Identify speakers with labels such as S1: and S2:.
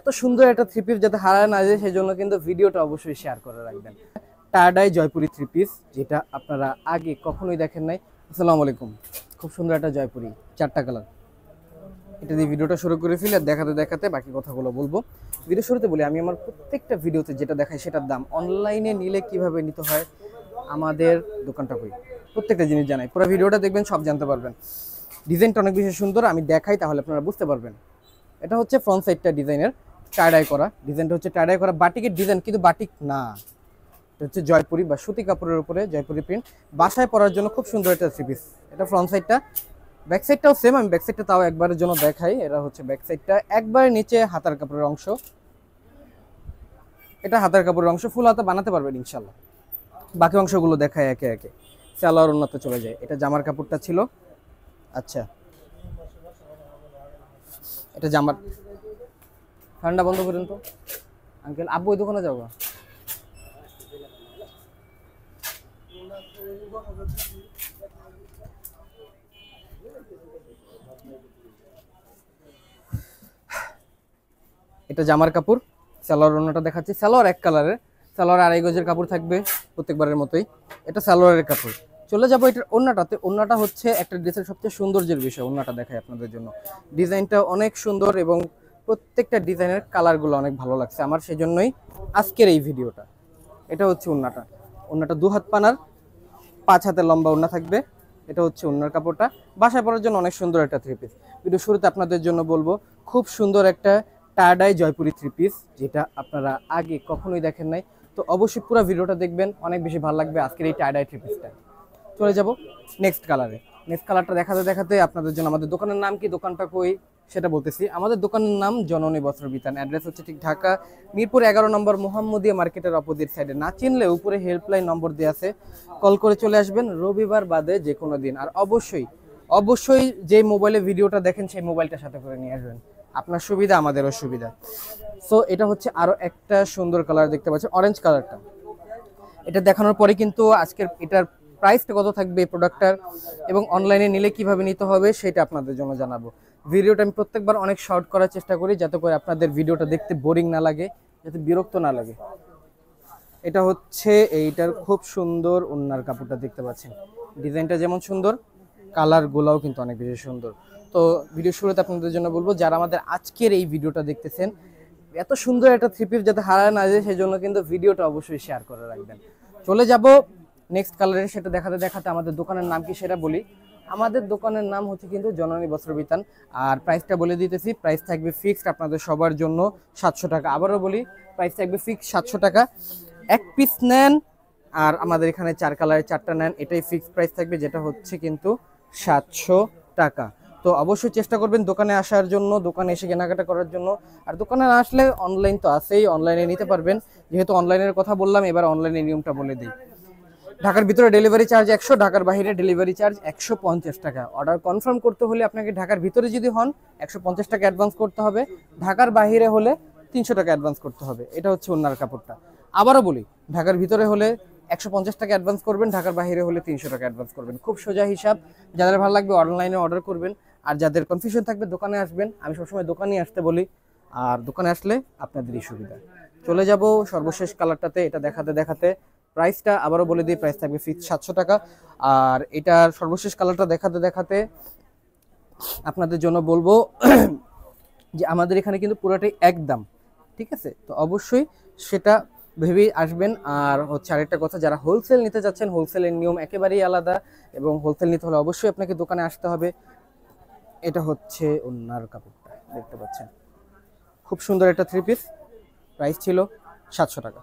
S1: এত সুন্দর একটা থ্রি পিস যাতে হারায় না যায় সেজন্য কিন্তু ভিডিওটা অবশ্যই শেয়ার করে রাখবেন। টার্ডাই জয়পুরি থ্রি পিস, যেটা আপনারা আগে কখনোই দেখেন নাই। আসসালামু আলাইকুম। খুব সুন্দর একটা জয়পুরি, 4টা কালার। এটা দিয়ে ভিডিওটা শুরু করে ফেলে দেখাতে দেখাতে বাকি কথাগুলো বলবো। ভিডিও শুরুতে বলি, আমি আমার প্রত্যেকটা ভিডিওতে যেটা দেখাই সেটার দাম, অনলাইনে নিলে কিভাবে নিতে হয়, আমাদের দোকানটা কই, প্রত্যেকটা জিনিস জানাই। পুরো ভিডিওটা দেখবেন, সব জানতে পারবেন। ডিজাইনটা অনেক বেশি সুন্দর, আমি দেখাই তাহলে আপনারা বুঝতে পারবেন। এটা হচ্ছে ফ্রন্ট সাইডটা ডিজাইনের টাইডাই করা, ডিজাইনটা হচ্ছে টাইডাই করা বাটিকের ডিজাইন, কিন্তু বাটিক না, এটা হচ্ছে জয়পুরি বা সুতি কাপড়ের উপরে জয়পুরি প্রিন্ট। বাসায় পরার জন্য খুব সুন্দর একটা থ্রি পিস। এটা ফ্রন্ট সাইডটা, ব্যাক সাইডটাও সেম, আমি ব্যাক সাইডটা তাও একবারের জন্য দেখাই। এটা হচ্ছে ব্যাক সাইডটা, একবারে নিচে হাতার কাপড়ের অংশ, এটা হাতার কাপড়ের অংশ, ফুল হাতা বানাতে পারবেন ইনশাল্লাহ। বাকি অংশগুলো দেখায় একে একে। সালোয়ার ওন্নাতে চলে যায়। এটা জামার কাপড়টা ছিল। আচ্ছা, এটা জামার, ঠান্ডা বন্ধ করেন তো আঙ্কেল, আব্বু ওই দোকানে যাবো। এটা জামার কাপড়, সালোয়ার ওন্নাটা দেখাচ্ছি। সালোয়ার এক কালারের, সালোয়ার 2.5 গজের কাপড় থাকবে প্রত্যেকবারের মতোই। এটা সালোয়ারের কাপড়। চলে যাবো এটার ওন্নাটাতে। ওন্নাটা হচ্ছে একটা ড্রেসের সবচেয়ে সৌন্দর্যের বিষয়। ওন্নাটা দেখাই আপনাদের জন্য, ডিজাইনটা অনেক সুন্দর এবং প্রত্যেকটা ডিজাইনের কালারগুলো অনেক ভালো লাগছে আমার, সেজন্যই আজকের এই ভিডিওটা। এটা হচ্ছে ওন্নাটা। ওন্নাটা 2 হাত পানার, 5 হাতের লম্বা ওন্না থাকবে। এটা হচ্ছে ওন্নার কাপড়টা। বাসায় পরার জন্য অনেক সুন্দর একটা থ্রি পিস। ভিডিও শুরুতে আপনাদের জন্য বলবো, খুব সুন্দর একটা টার্ডাই জয়পুরি থ্রি পিস, যেটা আপনারা আগে কখনোই দেখেন নাই। তো অবশ্যই পুরো ভিডিওটা দেখবেন, অনেক বেশি ভালো লাগবে আজকের এই টার্ডাই থ্রি পিসটা। চলে যাব নেক্সট কালারে। নেক্সট কালারটা দেখাতে দেখাতে আপনাদের জন্য আমাদের দোকানের নাম কি, দোকানটা কই সেটা বলতেছি। আমাদের দোকানের নাম জননী বস্ত্র বিতান। অ্যাড্রেস হচ্ছে ঠিক ঢাকা মিরপুর 11 নম্বর মোহাম্মদিয়া মার্কেটের অপোজিট সাইডে। না চিনলে উপরে হেল্পলাইন নম্বর দেওয়া আছে, কল করে চলে আসবেন রবিবার বাদে যে কোনো দিন। আর অবশ্যই অবশ্যই যে মোবাইলে ভিডিওটা দেখেন সেই মোবাইলটা সাথে করে নিয়ে আসবেন, আপনার সুবিধা আমাদেরও সুবিধা। সো এটা হচ্ছে আরো একটা সুন্দর কালার দেখতে পাচ্ছেন, অরেঞ্জ কালারটা। এটা দেখানোর পরে কিন্তু আজকের এটার প্রাইসটা কত থাকবে এই প্রোডাক্টটার এবং অনলাইনে নিলে কিভাবে নিতে হবে সেটা আপনাদের জন্য জানাবো। ভিডিওটা আমি প্রত্যেকবার অনেক শর্ট করার চেষ্টা করি, যাতে করে আপনাদের ভিডিওটা দেখতে বোরিং না লাগে, যাতে বিরক্ত না লাগে। এটা হচ্ছে এইটার খুব সুন্দর ওন্নার কাপড়টা দেখতে পাচ্ছেন, ডিজাইনটা যেমন সুন্দর, কালারগুলোও কিন্তু অনেক বেশি সুন্দর। তো ভিডিও শুরুতে আপনাদের জন্য বলবো, যারা আমাদের আজকের এই ভিডিওটা দেখতেছেন, এত সুন্দর একটা থ্রি পিস যাতে হারায় না যায় সেজন্য কিন্তু ভিডিওটা অবশ্যই শেয়ার করে রাখবেন। চলে যাব নেক্সট কালারে, সেটা দেখাতে দেখাতে আমাদের দোকানের নাম কি সেটা বলি। আমাদের দোকানের নাম হচ্ছে কিন্তু জননী বস্ত্র বিতান। আর প্রাইসটা বলে দিতেছি, প্রাইস থাকবে ফিক্সড আপনাদের সবার জন্য 700 টাকা। আবারও বলি, প্রাইস থাকবে ফিক্সড 700 টাকা। এক পিস নেন আর আমাদের এখানে 4 কালারের 4টা নেন, এটাই ফিক্সড প্রাইস থাকবে, যেটা হচ্ছে কিন্তু 700 টাকা। তো অবশ্যই চেষ্টা করবেন দোকানে আসার জন্য, দোকানে এসে কেনাকাটা করার জন্য। আর দোকানে না আসলে অনলাইন তো আছেই, অনলাইনে নিতে পারবেন। যেহেতু অনলাইনের কথা বললাম, এবার অনলাইনের নিয়মটা বলে দিই। ঢাকার ভিতরে ডেলিভারি চার্জ 100, ঢাকার বাইরে ডেলিভারি চার্জ 150 টাকা। অর্ডার কনফার্ম করতে হলে আপনাকে ঢাকার ভিতরে যদি হন 150 টাকা অ্যাডভান্স করতে হবে, ঢাকার বাইরে হলে 300 টাকা অ্যাডভান্স করতে হবে। এটা হচ্ছে ওন্নার কাপড়টা। আবারও বলি, ঢাকার ভিতরে হলে 150 টাকা অ্যাডভান্স করবেন, ঢাকার বাইরে হলে 300 টাকা অ্যাডভান্স করবেন। খুব সোজা হিসাব। যাদের ভালো লাগবে অনলাইনে অর্ডার করবেন, আর যাদের কনফিউশন থাকবে দোকানে আসবেন। আমি সবসময় দোকানেই আসতে বলি, আর দোকানে আসলে আপনাদেরই সুবিধা। চলে যাব সর্বশেষ কালারটাতে। এটা দেখাতে দেখাতে প্রাইসটা আবারও বলে দিই, প্রাইস থাকবে ফিক্স 700 টাকা। আর এটার সর্বশেষ কালারটা দেখাতে দেখাতে আপনাদের জন্য বলবো যে আমাদের এখানে কিন্তু পুরোটাই একদম, ঠিক আছে? তো অবশ্যই সেটা ভেবেই আসবেন। আর হচ্ছে আরেকটা কথা, যারা হোলসেল নিতে যাচ্ছেন, হোলসেলের নিয়ম একেবারেই আলাদা, এবং হোলসেল নিতে হলে অবশ্যই আপনাকে দোকানে আসতে হবে। এটা হচ্ছে ওন্নার কাপড়টা দেখতে পাচ্ছেন, খুব সুন্দর একটা থ্রি পিস। প্রাইস ছিল 700 টাকা।